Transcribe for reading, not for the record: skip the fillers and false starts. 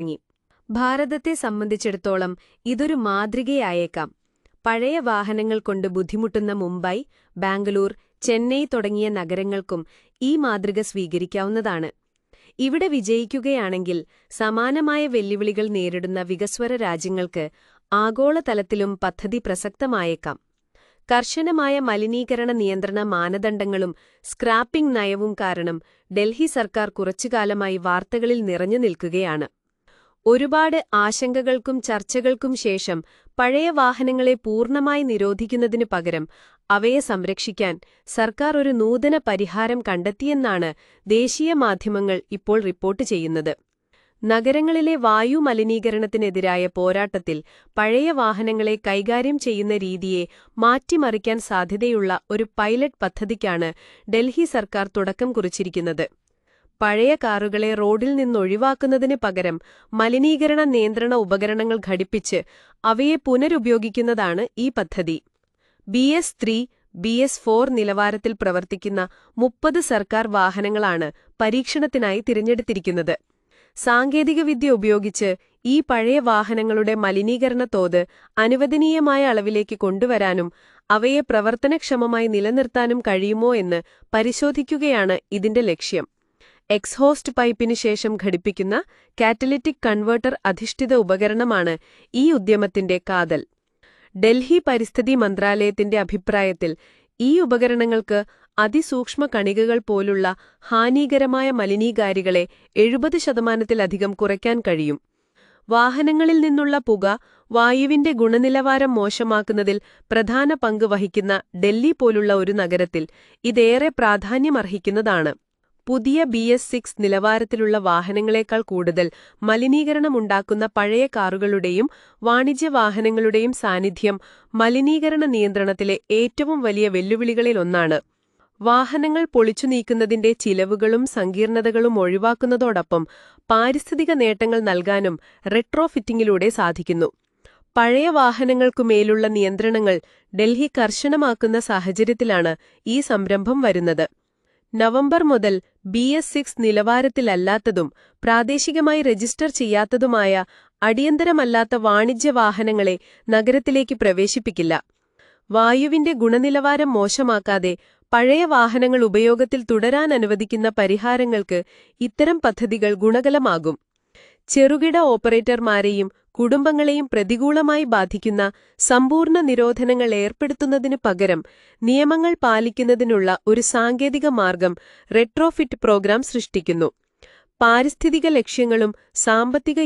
തുടങ്ങി. ഭാരതത്തെ സംബന്ധിച്ചിടത്തോളം ഇതൊരു മാതൃകയായേക്കാം. പഴയ വാഹനങ്ങൾ കൊണ്ട് ബുദ്ധിമുട്ടുന്ന മുംബൈ, ബാംഗ്ലൂർ, ചെന്നൈ തുടങ്ങിയ നഗരങ്ങൾക്കും ഈ മാതൃക സ്വീകരിക്കാവുന്നതാണ്. ഇവിടെ വിജയിക്കുകയാണെങ്കിൽ സമാനമായ വെല്ലുവിളികൾ നേരിടുന്ന വികസ്വര രാജ്യങ്ങൾക്ക് ആഗോളതലത്തിലും പദ്ധതി പ്രസക്തമായേക്കാം. കർശനമായ മലിനീകരണ നിയന്ത്രണ മാനദണ്ഡങ്ങളും സ്ക്രാപ്പിംഗ് നയവും കാരണം ഡൽഹി സർക്കാർ കുറച്ചുകാലമായി വാർത്തകളിൽ നിറഞ്ഞു നിൽക്കുകയാണ്. ഒരുപാട് ആശങ്കകൾക്കും ചർച്ചകൾക്കും ശേഷം പഴയ വാഹനങ്ങളെ പൂർണ്ണമായി നിരോധിക്കുന്നതിനു പകരം അവയെ സംരക്ഷിക്കാൻ സർക്കാർ ഒരു നൂതന പരിഹാരം കണ്ടെത്തിയെന്നാണ് ദേശീയ മാധ്യമങ്ങൾ ഇപ്പോൾ റിപ്പോർട്ട് ചെയ്യുന്നത്. നഗരങ്ങളിലെ വായു മലിനീകരണത്തിനെതിരായ പോരാട്ടത്തിൽ പഴയ വാഹനങ്ങളെ കൈകാര്യം ചെയ്യുന്ന രീതിയെ മാറ്റിമറിക്കാൻ സാധ്യതയുള്ള ഒരു പൈലറ്റ് പദ്ധതിക്കാണ് ഡൽഹി സർക്കാർ തുടക്കം കുറിച്ചിരിക്കുന്നത്. പഴയ കാറുകളെ റോഡിൽ നിന്നൊഴിവാക്കുന്നതിന് പകരം മലിനീകരണ നിയന്ത്രണ ഉപകരണങ്ങൾ ഘടിപ്പിച്ച് അവയെ പുനരുപയോഗിക്കുന്നതാണ് ഈ പദ്ധതി. BS3, BS4 നിലവാരത്തിൽ പ്രവർത്തിക്കുന്ന 30 സർക്കാർ വാഹനങ്ങളാണ് പരീക്ഷണത്തിനായി തിരഞ്ഞെടുത്തിരിക്കുന്നത്. സാങ്കേതികവിദ്യ ഉപയോഗിച്ച് ഈ പഴയ വാഹനങ്ങളുടെ മലിനീകരണ തോത് അനുവദനീയമായ അളവിലേക്ക് കൊണ്ടുവരാനും അവയെ പ്രവർത്തനക്ഷമമായി നിലനിർത്താനും കഴിയുമോ എന്ന് പരിശോധിക്കുകയാണ് ഇതിന്റെ ലക്ഷ്യം. എക്സ്ഹോസ്റ്റ് പൈപ്പിനു ശേഷം ഘടിപ്പിക്കുന്ന കാറ്റലിറ്റിക് കൺവേർട്ടർ അധിഷ്ഠിത ഉപകരണമാണ് ഈ ഉദ്യമത്തിന്റെ കാതൽ. ഡൽഹി പരിസ്ഥിതി മന്ത്രാലയത്തിന്റെ അഭിപ്രായത്തിൽ ഈ ഉപകരണങ്ങൾക്ക് അതിസൂക്ഷ്മ കണികകൾ പോലുള്ള ഹാനികരമായ മലിനീകാരികളെ 70% കുറയ്ക്കാൻ കഴിയും. വാഹനങ്ങളിൽ നിന്നുള്ള പുക വായുവിന്റെ ഗുണനിലവാരം മോശമാക്കുന്നതിൽ പ്രധാന പങ്ക് വഹിക്കുന്ന ഡൽഹി പോലുള്ള ഒരു നഗരത്തിൽ ഇതേറെ പ്രാധാന്യമർഹിക്കുന്നതാണ്. പുതിയ BS6 നിലവാരത്തിലുള്ള വാഹനങ്ങളെക്കാൾ കൂടുതൽ മലിനീകരണമുണ്ടാക്കുന്ന പഴയ കാറുകളുടെയും വാണിജ്യ വാഹനങ്ങളുടെയും സാന്നിധ്യം മലിനീകരണ നിയന്ത്രണത്തിലെ ഏറ്റവും വലിയ വെല്ലുവിളികളിലൊന്നാണ്. വാഹനങ്ങൾ പൊളിച്ചു നീക്കുന്നതിന്റെ ചിലവുകളും സങ്കീർണതകളും ഒഴിവാക്കുന്നതോടൊപ്പം പാരിസ്ഥിതിക നേട്ടങ്ങൾ നൽകാനും റെട്രോഫിറ്റിംഗിലൂടെ സാധിക്കുന്നു. പഴയ വാഹനങ്ങൾക്കുമേലുള്ള നിയന്ത്രണങ്ങൾ ഡൽഹി കർശനമാക്കുന്ന സാഹചര്യത്തിലാണ് ഈ സംരംഭം വരുന്നത്. നവംബർ മുതൽ BS6 നിലവാരത്തിലല്ലാത്തതും പ്രാദേശികമായി രജിസ്റ്റർ ചെയ്യാത്തതുമായ അടിയന്തരമല്ലാത്ത വാണിജ്യ വാഹനങ്ങളെ നഗരത്തിലേക്ക് പ്രവേശിപ്പിക്കില്ല. വായുവിന്റെ ഗുണനിലവാരം മോശമാക്കാതെ പഴയ വാഹനങ്ങൾ ഉപയോഗത്തിൽ തുടരാൻ അനുവദിക്കുന്ന പരിഹാരങ്ങൾക്ക് ഇത്തരം പദ്ധതികൾ ഗുണകരമാകും. ചെറുകിട ഓപ്പറേറ്റർമാരെയും കുടുംബങ്ങളെയും പ്രതികൂലമായി ബാധിക്കുന്ന സമ്പൂർണ്ണ നിരോധനങ്ങൾ ഏർപ്പെടുത്തുന്നതിനു പകരം നിയമങ്ങൾ പാലിക്കുന്നതിനുള്ള ഒരു സാങ്കേതിക മാർഗം റെട്രോഫിറ്റ് പ്രോഗ്രാം സൃഷ്ടിക്കുന്നു. പാരിസ്ഥിതിക ലക്ഷ്യങ്ങളും സാമ്പത്തിക